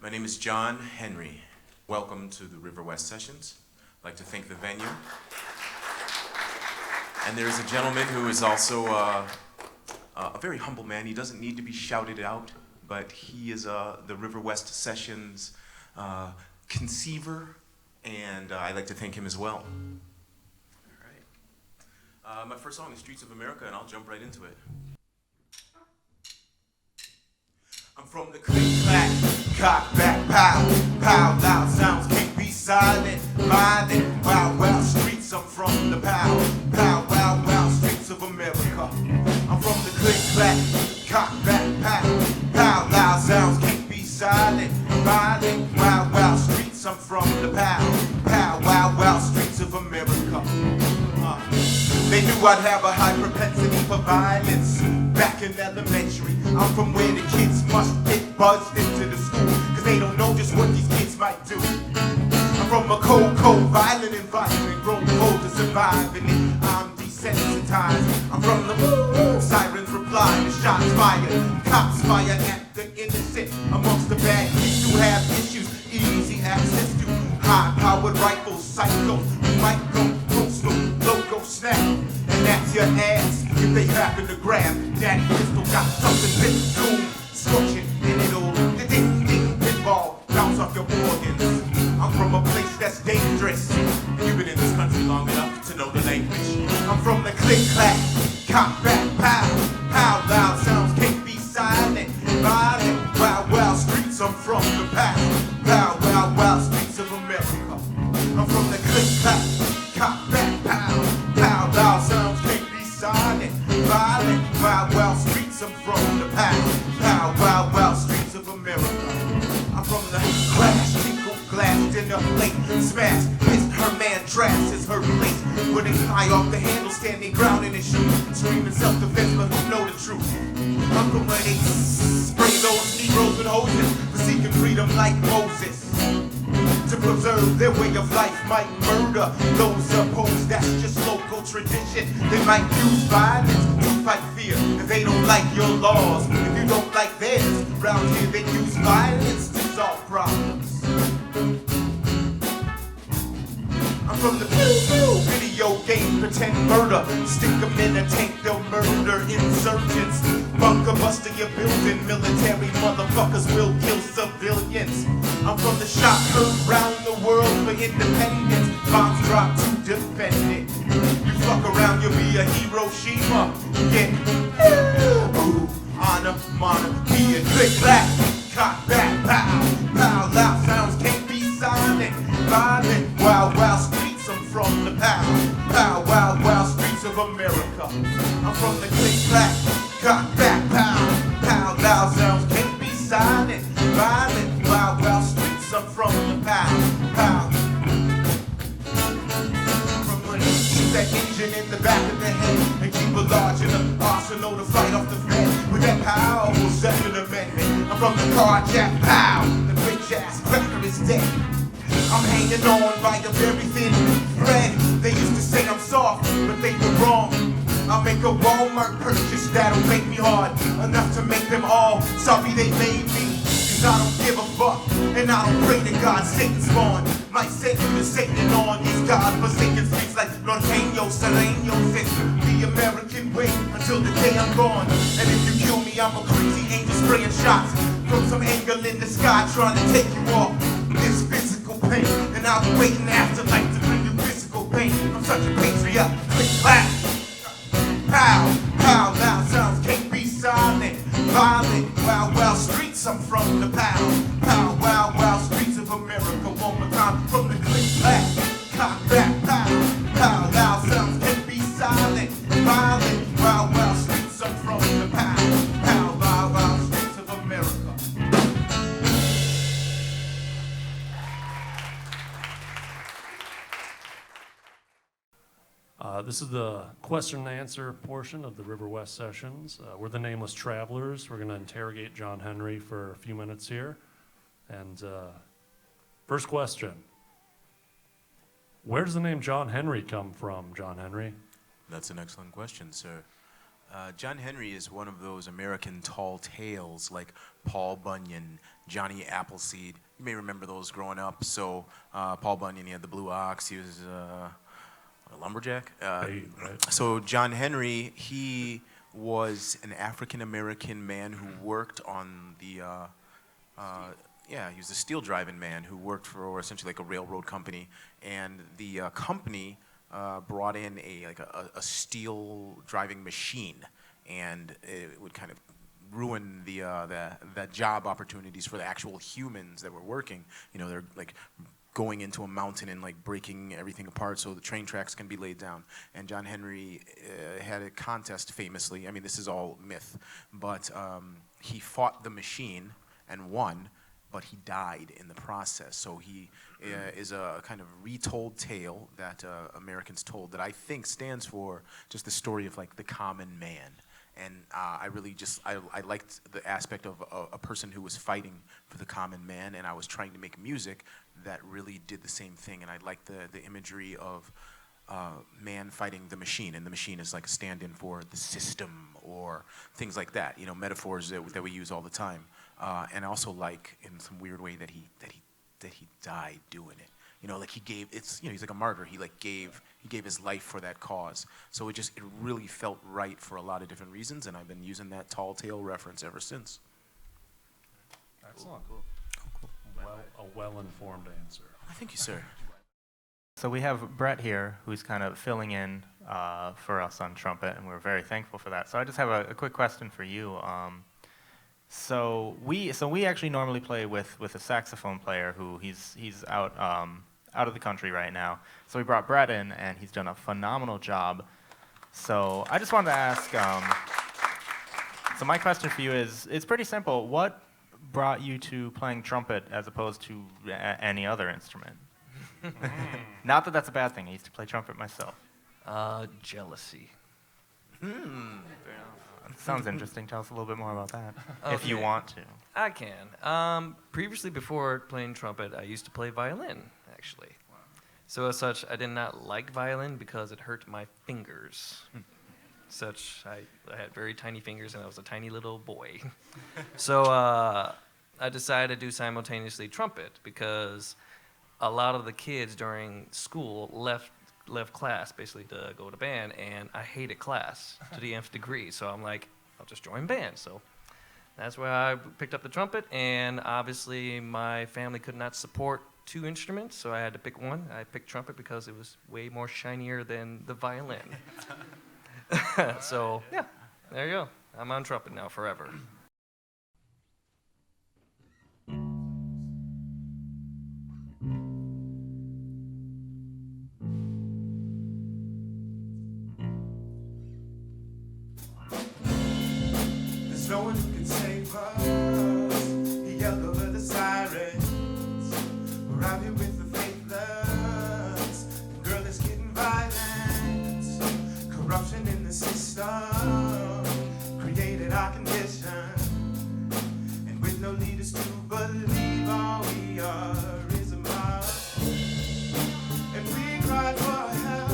My name is John Henry. Welcome to the Riverwest Sessions. I'd like to thank the venue. And there is a gentleman who is also a very humble man. He doesn't need to be shouted out, but he is the Riverwest Sessions conceiver, and I'd like to thank him as well. All right. My first song is Streets of America, and I'll jump right into it. I'm from the click-clack, cock-back, pow, pow, loud sounds can't be silent, violent, wow, streets, I'm from the pow, pow, wow, streets of America. I'm from the click-clack, cock-back, pow, pow, loud sounds can't be silent, violent, wow, streets, I'm from the pow, pow, wow, streets of America. They knew I'd have a high propensity for violence back in elementary. I'm from where the kids must get buzzed into the school, cause they don't know just what these kids might do. I'm from a cold, violent environment, grown old to survive in it. I'm desensitized. I'm from the woo, sirens reply to shots fired. Cops fire at the innocent. Amongst the bad kids who have issues, easy access to high-powered rifles, psychos who might go postal, loco snap. And that's your ass if they happen to grab that pistol. Got something big, boom, scorching, and it'll ding, pinball, bounce off your organs. I'm from a place that's dangerous, and you've been in this country long enough to know the language. I'm from the click-clack, cock-back, pow, pow, loud sounds can't be silent, violent, wow, streets. I'm from the pow, wow, streets of America. I'm from the click-clack, cock-back, pow, pow, loud sounds can't be silent, violent, wow, streets. I'm from the pow, wow, streets of America. I'm from the crash, tinkle, glass, dinner plate, smash, pissed, her man trash is her place. Putting high off the handle, standing ground in his shoes, screaming self-defense, but who know the truth? I'm from where they spray those Negroes with hoses for seeking freedom like Moses. To preserve their way of life might murder those opposed, that's just local tradition. They might use violence to fight fear if they don't like your laws. If you don't like theirs, around here they use violence to solve problems. I'm from the video game, pretend murder. Stick them in a tank, they'll murder insurgents. Bunker buster your building, military motherfuckers will kill civilians. I'm from the shot heard round the world for independence. Bombs drop to defend it. You fuck around, you'll be a Hiroshima. Get ooh, honor, be a click-clack, cock-back, pow, pow, loud sounds can't be silent, violent, wow, streets. I'm from the pow, wow, streets of America. I'm from the click-clack, cock-back, pow, pow, loud sounds can't be silent, violent, wow, streets. I'm from the pow. From when you shoot that engine in the back of the head and keep a large enough arsenal to fight off the Fed with that powerful Second Amendment. I'm from the carjack, pow, the bitch ass cracker is dead. I'm hanging on by a very thin thread. They used to say I'm soft, but they were wrong. I'll make a Walmart purchase that'll make me hard enough to make them all sorry they made me. Cause I don't give a fuck, and I don't pray to God Satan's spawn. Might send you to Satan on these God-forsaken streets like Norteño, Sereno, it's the American way until the day I'm gone. And if you kill me, I'm a crazy angel spraying shots from some angle in the sky trying to take you off this physical pain. And I'll be waiting afterlife to bring you physical pain. I'm such a patriot, click, clap, pow, loud sounds can't be silent, violent, wow, streets. I'm from the pow, wow, streets of America. One more time, from the click, clap, cock-back, pow, loud sounds can't be silent, violent, wow, streets. I'm from the pow, wow, streets of America. This is the question and answer portion of the Riverwest Sessions. We're the Nameless Travelers. We're going to interrogate John Henry for a few minutes here. And first question. Where does the name John Henry come from, John Henry? That's an excellent question, sir. John Henry is one of those American tall tales like Paul Bunyan, Johnny Appleseed. You may remember those growing up. So Paul Bunyan, he had the blue ox. He was a lumberjack. Right. So John Henry, he was an African American man who worked on the, he was a steel driving man who worked for essentially like a railroad company, and the company brought in a steel driving machine, and it would kind of ruin the job opportunities for the actual humans that were working. You know, they're like going into a mountain and like breaking everything apart so the train tracks can be laid down. And John Henry had a contest famously. I mean, this is all myth, but he fought the machine and won, but he died in the process. So he is a kind of retold tale that Americans told that I think stands for just the story of like the common man. And I really just, I liked the aspect of a person who was fighting for the common man, and I was trying to make music that really did the same thing. And I liked the imagery of man fighting the machine, and the machine is like a stand-in for the system or things like that, you know, metaphors that we use all the time. And I also like, in some weird way, that he died doing it. You know, like he's like a martyr. He gave his life for that cause. So it really felt right for a lot of different reasons, and I've been using that tall tale reference ever since. Excellent. Cool. A well-informed answer. Thank you, sir. So we have Brett here, who's kind of filling in for us on trumpet, and we're very thankful for that. So I just have a quick question for you. So we actually normally play with a saxophone player who he's out of the country right now. So we brought Brett in, and he's done a phenomenal job. So I just wanted to ask. So my question for you is, it's pretty simple. What brought you to playing trumpet as opposed to any other instrument? Not that that's a bad thing. I used to play trumpet myself. Jealousy. Sounds interesting. Tell us a little bit more about that, if you Okay. want to. I can. Previously, before playing trumpet, I used to play violin, actually. So as such, I did not like violin because it hurt my fingers. I had very tiny fingers, and I was a tiny little boy. So I decided to do simultaneously trumpet because a lot of the kids during school left class basically to go to band, and I hated class to the nth degree. So I'm like, I'll just join band. So that's where I picked up the trumpet, and obviously my family could not support 2 instruments, so I had to pick one. I picked trumpet because it was way more shinier than the violin. So yeah, there you go. I'm on trumpet now forever. There's no one who can save us. He yelled over the sirens. We're out here with the faithless. The girl is getting violent. Corruption in the system created our condition. And with no leaders to believe, all we are is a mob. And we cried for help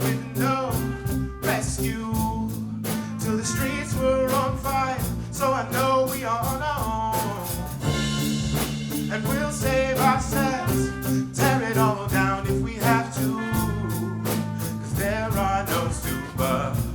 with no rescue. Till the streets were on fire, so I know we are on our own. And we'll save ourselves, tear it all down if we have to. 'Cause there are no superheroes.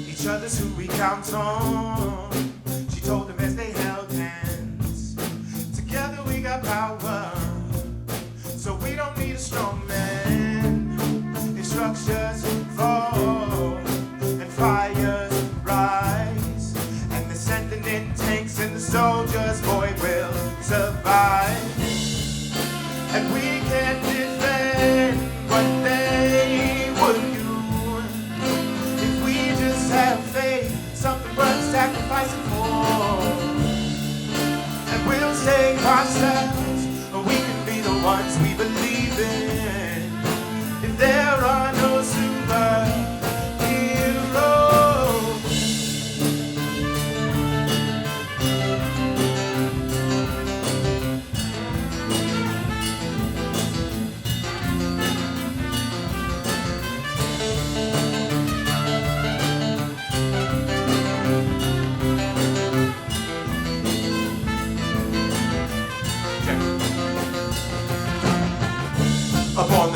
Each other's who we count on. She told them as they held hands. Together we got power, so we don't need a strong man. Instructions fall and fires rise, and they're sending in tanks, and the soldiers, boy, will survive. And we can't defend what they would do if we just have faith, something worth sacrificing for.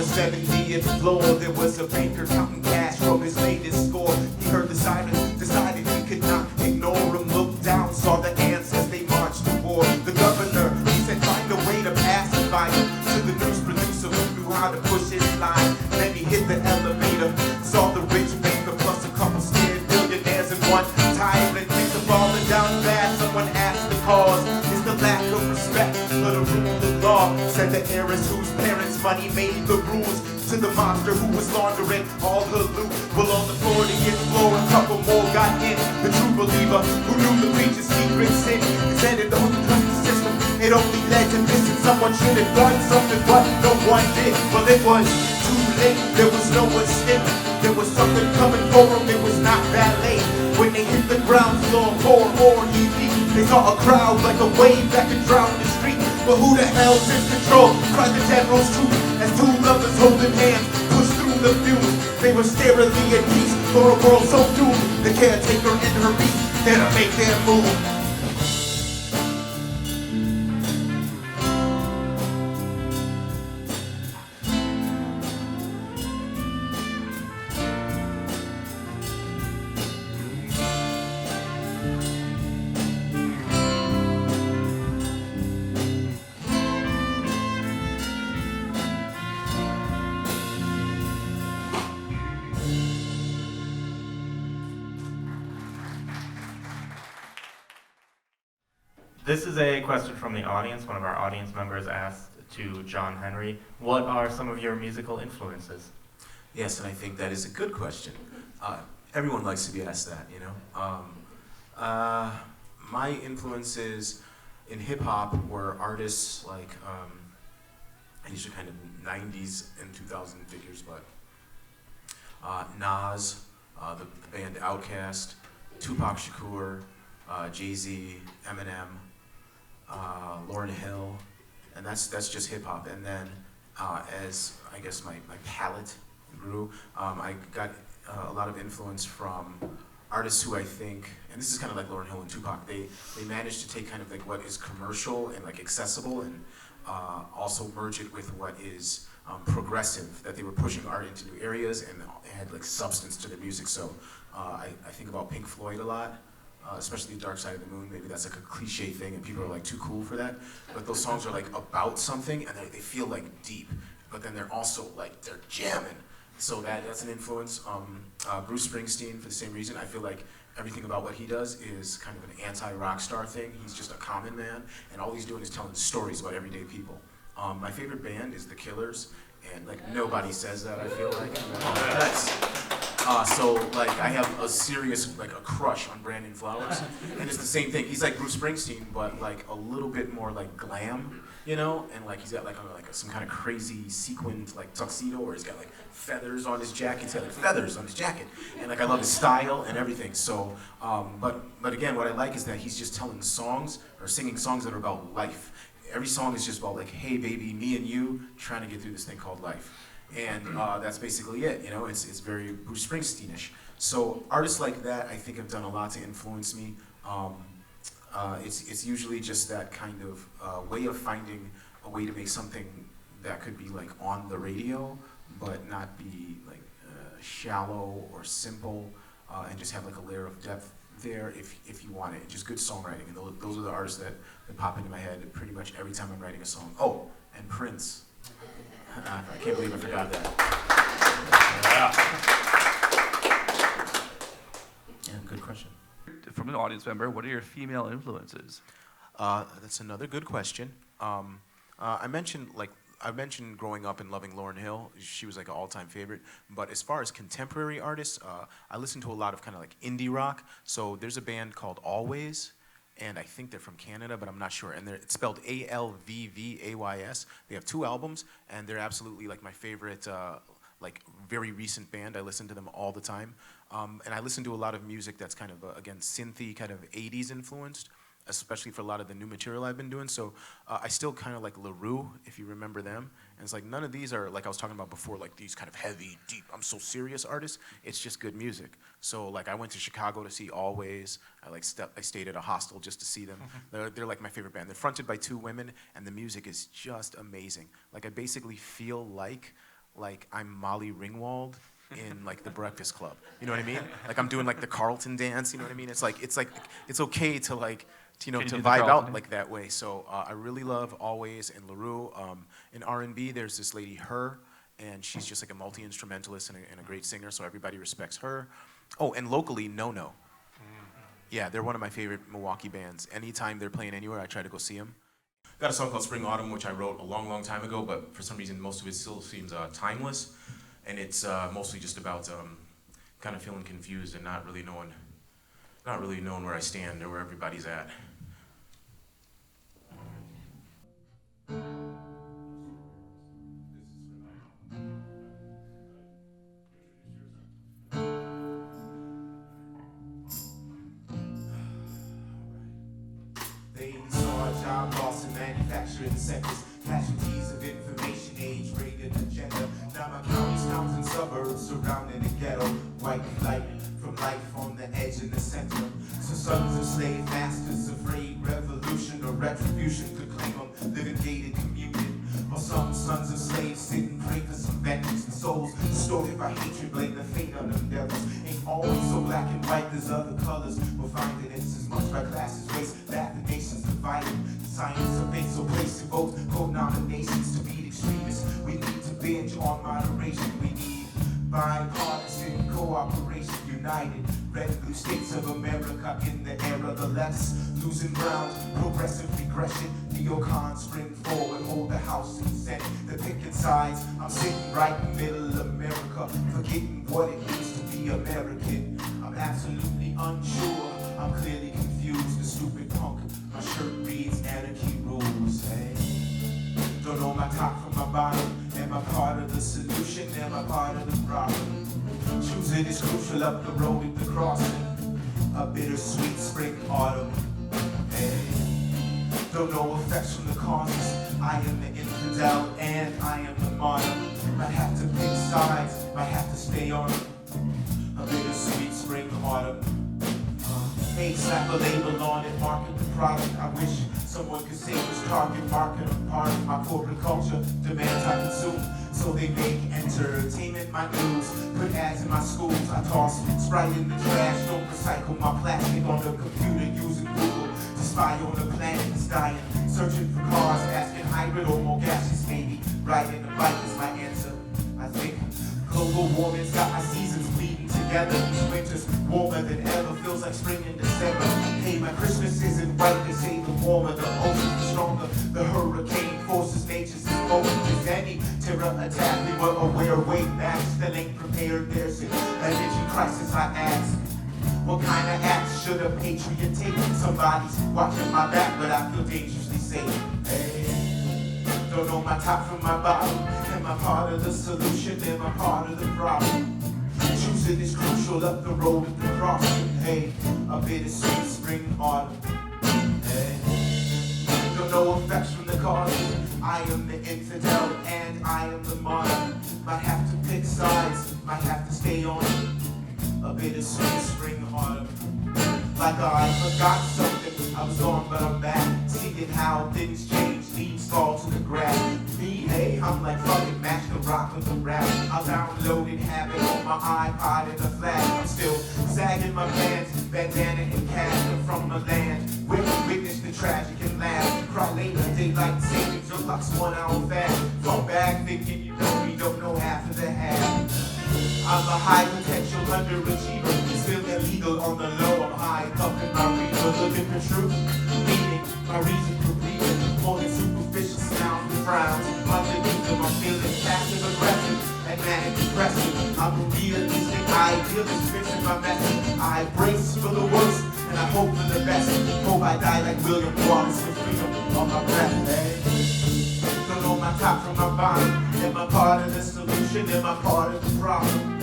the 70th floor, there was a banker counting cash from his latest score. He heard the sirens, decided he could not ignore him. Looked down, saw the ants as they marched to war. The governor, he said, find a way to pacify him. To the news producer who knew how to push his line. Then he hit the elevator, saw the rich banker plus a couple scared billionaires in one tyrant. Things are falling down fast. Someone asked the cause. It's the lack of respect for the rule of law. Said the heiress whose parents' money made the rules. To the monster who was laundering all her loot. Well, on the 40th floor, a couple more got in. The true believer who knew the preacher's secret sin. He said it only trust the system. It only led to this, and someone should have done something, but no one did. Well, it was too late. There was no escape. There was something coming for him. It was not ballet. When they hit the ground floor, more EP, they saw a crowd like a wave that could drown the street. But who the hell's in control? Cried the general's troop as two lovers holding hands pushed through the fumes. They were sterilely at peace for a world so doomed. The caretaker and her beast there to make their move. This is a question from the audience. One of our audience members asked to John Henry, what are some of your musical influences? Yes, and I think that is a good question. Everyone likes to be asked that, you know. My influences in hip-hop were artists like, these are kind of 90s and 2000 figures, but Nas, the band Outkast, Tupac Shakur, Jay-Z, Eminem, Lauryn Hill, and that's just hip-hop. And then as I guess my palette grew, I got a lot of influence from artists who I think, and this is kind of like Lauryn Hill and Tupac, they managed to take kind of like what is commercial and like accessible and also merge it with what is progressive, that they were pushing art into new areas and had like substance to their music. So I think about Pink Floyd a lot. Especially Dark Side of the Moon. Maybe that's like a cliche thing and people are like too cool for that. But those songs are like about something and they feel like deep, but then they're also like, they're jamming. So that's an influence. Bruce Springsteen, for the same reason. I feel like everything about what he does is kind of an anti-rock star thing. He's just a common man, and all he's doing is telling stories about everyday people. My favorite band is The Killers, and like nobody says that, I feel like. So like I have a serious like a crush on Brandon Flowers, and it's the same thing. He's like Bruce Springsteen, but like a little bit more like glam, you know. And like he's got like some kind of crazy sequined like tuxedo, or he's got like feathers on his jacket. He's got like feathers on his jacket, and like I love his style and everything. So, but again, what I like is that he's just telling songs or singing songs that are about life. Every song is just about like, hey baby, me and you trying to get through this thing called life. And that's basically it, you know, it's very Bruce Springsteen-ish. So artists like that, I think, have done a lot to influence me. It's usually just that kind of way of finding a way to make something that could be like on the radio, but not be like shallow or simple, and just have like a layer of depth there if you want it. Just good songwriting, and those are the artists that pop into my head pretty much every time I'm writing a song. Oh, and Prince. I can't believe I forgot that. Yeah, good question. From an audience member, what are your female influences? That's another good question. I mentioned growing up and loving Lauryn Hill. She was like an all-time favorite. But as far as contemporary artists, I listen to a lot of kind of like indie rock. So there's a band called Always, and I think they're from Canada, but I'm not sure. And it's spelled Alvvays. They have 2 albums, and they're absolutely like my favorite, like very recent band. I listen to them all the time. And I listen to a lot of music that's kind of, again, synthy, kind of 80s influenced, especially for a lot of the new material I've been doing. So I still kind of like LaRue, if you remember them. And it's like none of these are, like I was talking about before, like these kind of heavy, deep, I'm so serious artists. It's just good music. So like I went to Chicago to see Always. I stayed at a hostel just to see them. They're like my favorite band. They're fronted by 2 women, and the music is just amazing. Like I basically feel like like I'm Molly Ringwald in like the Breakfast Club. You know what I mean? Like I'm doing like the Carlton dance. You know what I mean? It's okay to like to Can you do the vibe Carlton? out like that way. So I really love Always and LaRue. In R&B, there's this lady Her, and she's just like a multi-instrumentalist and a great singer. So everybody respects her. Oh, and locally, No No. Yeah, they're one of my favorite Milwaukee bands. Anytime they're playing anywhere, I try to go see them. Got a song called Spring Autumn, which I wrote a long, long time ago, but for some reason most of it still seems timeless. And it's mostly just about kind of feeling confused and not really knowing where I stand or where everybody's at. They saw a job loss in manufacturing sectors, casualties of information age, rated agenda. Now my counties, towns, and suburbs surrounding the ghetto. White flight from life on the edge in the center. So sons of slave masters afraid revolution or retribution could claim them, living gated communion. Or some sons of slaves sit and pray for some vengeance and souls distorted by hatred, blame the fate on them devils. Ain't always so black and white, there's other colors. We'll find it as much by classes, race, that the nation's divided. Science of faith, so place in both co-nominations to beat extremists. We need to binge on moderation. We need bipartisan cooperation, united. Red and blue states of America in the era. The left's losing ground, progressive regression. Neocons spring forward, hold the House and Senate. They're picking sides. I'm sitting right in the middle of America, forgetting what it means to be American. I'm absolutely unsure. I'm clearly confused. The stupid punk. My shirt reads anarchy rules. Hey, don't know my top from my bottom. Am I part of the solution? Am I part of the problem? Choosing is crucial up the road at the crossing. A bittersweet spring autumn. Hey, don't know effects from the causes. I am the infidel and I am the martyr. Might have to pick sides. Might have to stay on a bittersweet spring autumn. Hey, slap a label on it, market the product. I wish someone could say this target market. I'm part of my corporate culture, demands I consume. So they make entertainment my news. Put ads in my schools, I toss Sprite in the trash. Don't recycle my plastic on the computer using Google to spy on the planet that's dying. Searching for cars, asking hybrid or more gaseous maybe. Riding a bike is my answer, I think. Global warming's got my seasons bleeding together. Each winter's warmer than ever, feels like spring in December. Hey, my Christmas isn't white, they say the warmer the ocean, the stronger the hurricane forces nature's exposure. If any terror attack, we were aware, way back, still ain't prepared. There's an energy crisis, I ask. What kind of acts should a patriot take? Somebody's watching my back, but I feel dangerously safe. Hey, don't know my top from my bottom. Am I part of the solution? Am I part of the problem? Choosing is crucial up the road at the crossing. Hey, a bittersweet spring autumn. Hey, don't know effects from the causes. I am the infidel and I am the martyr. Might have to pick sides. Might have to stay on a bittersweet spring autumn. Like I forgot something. I was gone, but I'm back. Seeing how things change. Leaves fall to the grass. Me, hey, I'm like fucking match the rock with the rap. I'll download and have it on my iPod in a flash. I'm still sagging my pants, bandana and cash from the land. Witness the tragic and laugh. Cry later, daylight savings, deluxe 1 hour fast. Fall back thinking you know me, don't know half of the half. I'm a high potential underachiever. Still illegal on the low. I'm high up in my reader, looking for truth. Meaning my reason for breathing. More than superficial sounds and frowns. Underneath them, I'm feeling passive aggressive and manic depressive. I'm a realistic idealist, fixing my message. I brace for the worst and I hope for the best. Hope I die like William Wallace with freedom on my breath. Hey, don't know my top from my bottom. Am I part of the solution? Am I part of the problem?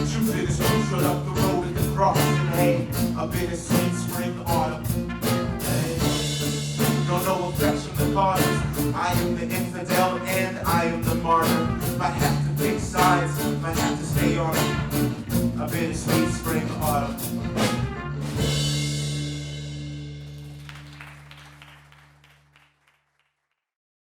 Choosing is crucial up the road at the crossing. Hey, a bittersweet spring autumn. Hey, don't know effects from the causes. I am the infidel and I am the martyr. Might have